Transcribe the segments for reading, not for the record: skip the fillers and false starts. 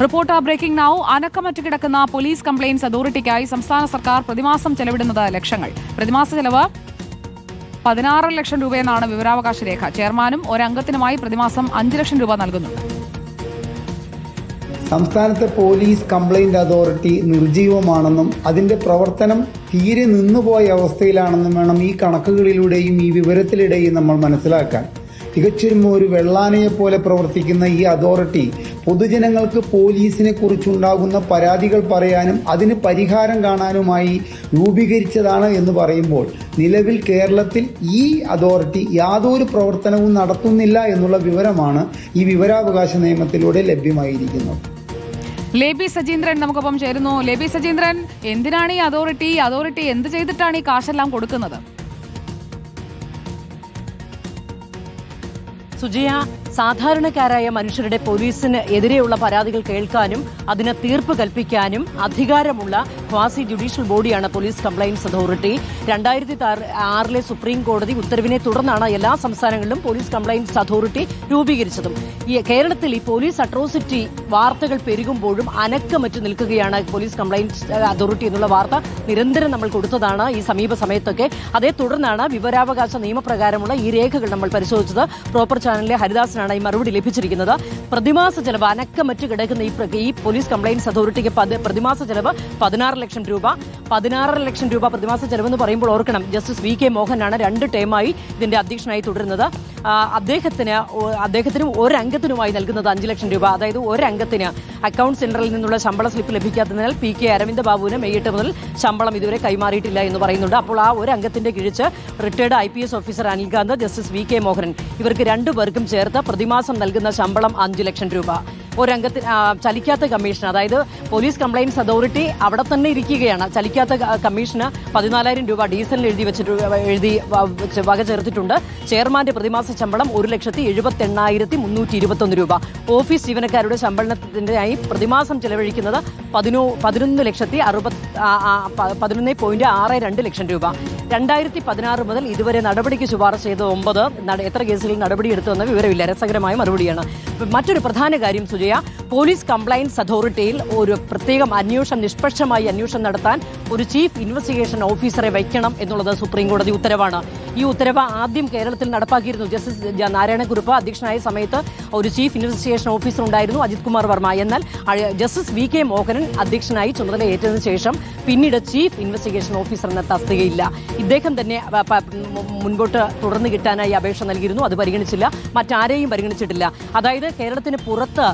Report breaking now. അനക്കമറ്റ് കിടക്കുന്ന police complaints അതോറിറ്റിക്കായി സംസ്ഥാന സർക്കാർ പ്രതിമാസം ചെലവിടുന്നത് ലക്ഷങ്ങൾ. പ്രതിമാസ ചെലവ് 16 ലക്ഷം രൂപയെന്നാണ് വിവരാവകാശ രേഖ. ചെയർമാനും ഒരംഗത്തിനുമായി പ്രതിമാസം 5 ലക്ഷം രൂപ നൽകുന്നുണ്ട്. സംസ്ഥാനത്തെ പോലീസ് കംപ്ലയിന്റ് അതോറിറ്റി നിർജീവമാണെന്നും അതിന്റെ പ്രവർത്തനം തീരെ നിന്നുപോയ അവസ്ഥയിലാണെന്നും വേണം ഈ കണക്കുകളിലൂടെയും ഈ വിവരത്തിലൂടെയും നമ്മൾ മനസ്സിലാക്കാൻ. തികച്ചും ഒരു വെള്ളാനയെ പോലെ പ്രവർത്തിക്കുന്ന ഈ അതോറിറ്റി പൊതുജനങ്ങൾക്ക് പോലീസിനെ കുറിച്ചുണ്ടാകുന്ന പരാതികൾ പറയാനും അതിന് പരിഹാരം കാണാനുമായി രൂപീകരിച്ചതാണ് എന്ന് പറയുമ്പോൾ നിലവിൽ കേരളത്തിൽ ഈ അതോറിറ്റി യാതൊരു പ്രവർത്തനവും നടത്തുന്നില്ല എന്നുള്ള വിവരമാണ് ഈ വിവരാവകാശ നിയമത്തിലൂടെ ലഭ്യമായിരിക്കുന്നത്. ലേബി സജീന്ദ്രൻ നമുക്കൊപ്പം ചേരുന്നു. ലേബി സജീന്ദ്രൻ, എന്തിനാണ് ഈ അതോറിറ്റി എന്ത് ചെയ്തിട്ടാണ് ഈ കാശെല്ലാം കൊടുക്കുന്നത്? സുജയ, സാധാരണക്കാരായ മനുഷ്യരുടെ പോലീസിന് എതിരെയുള്ള പരാതികൾ കേൾക്കാനും അതിന് തീർപ്പ് കൽപ്പിക്കാനും അധികാരമുള്ള ക്വാസി ജുഡീഷ്യൽ ബോഡിയാണ് പോലീസ് കംപ്ലയിന്റ്സ് അതോറിറ്റി. 2006 സുപ്രീം കോടതി ഉത്തരവിനെ തുടർന്നാണ് എല്ലാ സംസ്ഥാനങ്ങളിലും പോലീസ് കംപ്ലയിന്റ്സ് അതോറിറ്റി രൂപീകരിച്ചതും. കേരളത്തിൽ ഈ പോലീസ് അട്രോസിറ്റി വാർത്തകൾ പെരുകുമ്പോഴും അനക്കമറ്റ് നിൽക്കുകയാണ് പോലീസ് കംപ്ലയിന്റ്സ് അതോറിറ്റി എന്നുള്ള വാർത്ത നിരന്തരം നമ്മൾ കൊടുത്തതാണ് ഈ സമീപ സമയത്തൊക്കെ. അതേ തുടർന്നാണ് വിവരാവകാശ നിയമപ്രകാരമുള്ള ഈ രേഖകൾ നമ്മൾ പരിശോധിച്ചത്. പ്രോപ്പർ ചാനലിലെ ഹരിദാസിനാണ് ഈ മറുപടി ലഭിച്ചിരിക്കുന്നത്. പ്രതിമാസ ചെലവ് അനക്കമറ്റ് കിടക്കുന്ന ഈ പോലീസ് കംപ്ലയിന്റ്സ് അതോറിറ്റിക്ക് പ്രതിമാസ ചെലവ് 16 ലക്ഷം രൂപ. 16 ലക്ഷം രൂപ പ്രതിമാസ ചെലവെന്ന് പറയുമ്പോൾ ഓർക്കണം, ജസ്റ്റിസ് വി കെ മോഹനാണ് 2 ടേമായി ഇതിന്റെ അധ്യക്ഷനായി തുടരുന്നത്. അദ്ദേഹത്തിനും ഒരംഗത്തിനുമായി നൽകുന്നത് 5 ലക്ഷം രൂപ. അതായത് ഒരംഗത്തിന് അക്കൌണ്ട് സെന്ററിൽ നിന്നുള്ള ശമ്പള സ്ലിപ്പ് ലഭിക്കാത്തതിനാൽ പി കെ അരവിന്ദ് ബാബുവിന് മെയ് 8 മുതൽ ശമ്പളം ഇതുവരെ കൈമാറിയിട്ടില്ല എന്ന് പറയുന്നുണ്ട്. അപ്പോൾ ആ ഒരംഗത്തിന്റെ കിഴിച്ച് retired IPS officer Anilkant, justice V K Mohanan, ഇവർക്ക് 2 പേർക്കും ചേർത്ത് പ്രതിമാസം നൽകുന്ന ശമ്പളം 5 ലക്ഷം രൂപ. ഒരംഗത്തിന് ചലിക്കാത്ത കമ്മീഷൻ, അതായത് പോലീസ് കംപ്ലയിന്റ്സ് അതോറിറ്റി അവിടെ തന്നെ ഇരിക്കുകയാണ്. ചലിക്കാത്ത കമ്മീഷന് 14,000 രൂപ ഡീസലിന് വക ചേർത്തിട്ടുണ്ട്. ചെയർമാന്റെ പ്രതിമാസ ശമ്പളം 1,78,321 രൂപ. ഓഫീസ് ജീവനക്കാരുടെ ശമ്പളത്തിനായി പ്രതിമാസം ചെലവഴിക്കുന്നത് 11,62 ലക്ഷം രൂപ. 2016 മുതൽ ഇതുവരെ നടപടിക്ക് ശുപാർശ ചെയ്ത 9, എത്ര കേസുകളിൽ നടപടിയെടുത്തുവെന്ന വിവരമില്ല. രസകരമായ മറുപടിയാണ്. മറ്റൊരു പ്രധാന കാര്യം സുജയ, പോലീസ് കംപ്ലയിന്റ്സ് അതോറിറ്റിയിൽ ഒരു പ്രത്യേകം നിഷ്പക്ഷമായി അന്വേഷണം നടത്താൻ ഒരു ചീഫ് ഇൻവെസ്റ്റിഗേഷൻ ഓഫീസറെ വയ്ക്കണം എന്നുള്ളത് സുപ്രീം കോടതി ഉത്തരവാണ്. ഈ ഉത്തരവ് ആദ്യം കേരളത്തിൽ നടപ്പാക്കിയിരുന്നു. ജസ്റ്റിസ് നാരായണക്കുറുപ്പ് അധ്യക്ഷനായ സമയത്ത് ഒരു ചീഫ് ഇൻവെസ്റ്റിഗേഷൻ ഓഫീസർ ഉണ്ടായിരുന്നു, അജിത് കുമാർ വർമ്മ. എന്നാൽ ജസ്റ്റിസ് വി കെ മോഹനൻ അധ്യക്ഷനായി ചുമതലയേറ്റതിനു ശേഷം പിന്നീട് ചീഫ് ഇൻവെസ്റ്റിഗേഷൻ ഓഫീസർ എന്ന തസ്തികയില്ല. ഇദ്ദേഹം തന്നെ മുൻപോട്ട് തുടർന്ന് കിട്ടാനായി അപേക്ഷ നൽകിയിരുന്നു. അത് പരിഗണിച്ചില്ല, മറ്റാരെയും പരിഗണിച്ചിട്ടില്ല. അതായത് കേരളത്തിന് പുറത്ത്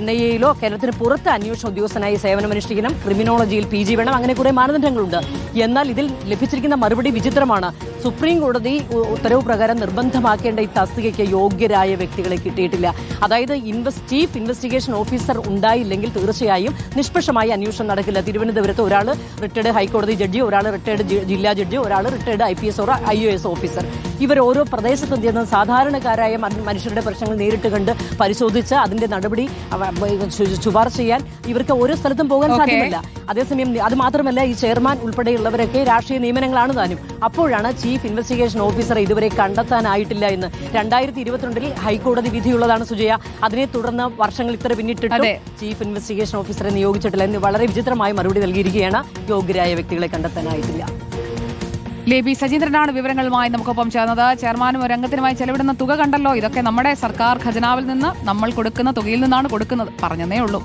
NIA-യിലോ കേരളത്തിന് പുറത്ത് അന്വേഷണ ഉദ്യോഗസ്ഥനായി സേവനമനുഷ്ഠിക്കണം, ക്രിമിനോളജിയിൽ PG വേണം, അങ്ങനെ കുറെ മാനദണ്ഡങ്ങളുണ്ട്. എന്നാൽ ഇതിൽ ലഭിച്ചിരിക്കുന്ന മറുപടി വിചിത്രമാണ്. സുപ്രീം കോടതി ഉത്തരവ് പ്രകാരം നിർബന്ധമാക്കേണ്ട ഈ തസ്തികയ്ക്ക് യോഗ്യരായ വ്യക്തികളെ കിട്ടിയിട്ടില്ല. അതായത് ചീഫ് ഇൻവെസ്റ്റിഗേഷൻ ഓഫീസർ ഉണ്ടായില്ലെങ്കിൽ തീർച്ചയായും നിഷ്പക്ഷമായി അന്വേഷണം നടക്കില്ല. തിരുവനന്തപുരത്ത് ഒരാൾ റിട്ടയർഡ് ഹൈക്കോടതി ജഡ്ജി, ഒരാൾ റിട്ടയർഡ് ജില്ലാ ജഡ്ജി, ഒരാൾ റിട്ടയർഡ് IPS IAS ഓഫീസർ. ഇവർ ഓരോ പ്രദേശത്തും ചെന്ന് സാധാരണക്കാരായ മനുഷ്യരുടെ പ്രശ്നങ്ങൾ നേരിട്ട് കണ്ട് പരിശോധിച്ച് അതിന്റെ നടപടി ശുപാർശ ചെയ്യാൻ ഇവർക്ക് ഓരോ സ്ഥലത്തും പോകാൻ സാധ്യമല്ല. അതേസമയം അത് മാത്രമല്ല, ഈ ചെയർമാൻ ഉൾപ്പെടെയുള്ളവരൊക്കെ രാഷ്ട്രീയ നിയമനങ്ങളാണ് താനും. അപ്പോഴാണ് ചീഫ് ഇൻവെസ്റ്റിഗേഷൻ ഓഫീസറെ ഇതുവരെ കണ്ടെത്താനായിട്ടില്ല എന്ന് 2022 ഹൈക്കോടതി വിധിയുള്ളതാണ് സുജയ. അതിനെ തുടർന്ന് വർഷങ്ങൾ ഇത്ര പിന്നിട്ടിട്ട് ചീഫ് ഇൻവെസ്റ്റിഗേഷൻ ഓഫീസറെ നിയോഗിച്ചിട്ടില്ല എന്ന് വളരെ വിചിത്രമായ മറുപടി നൽകിയിരിക്കുകയാണ്. യോഗ്യരായ വ്യക്തികളെ കണ്ടെത്താനായിട്ടില്ല. ലേബി സജീന്ദ്രനാണ് വിവരങ്ങളുമായി നമുക്കൊപ്പം ചേർന്നത്. ചെയർമാനും ഒരംഗത്തിനുമായി ചെലവിടുന്ന തുക കണ്ടല്ലോ. ഇതൊക്കെ നമ്മുടെ സർക്കാർ ഖജനാവിൽ നിന്ന് നമ്മൾ കൊടുക്കുന്ന തുകയിൽ നിന്നാണ് കൊടുക്കുന്നത്. പറഞ്ഞതേ ഉള്ളൂ.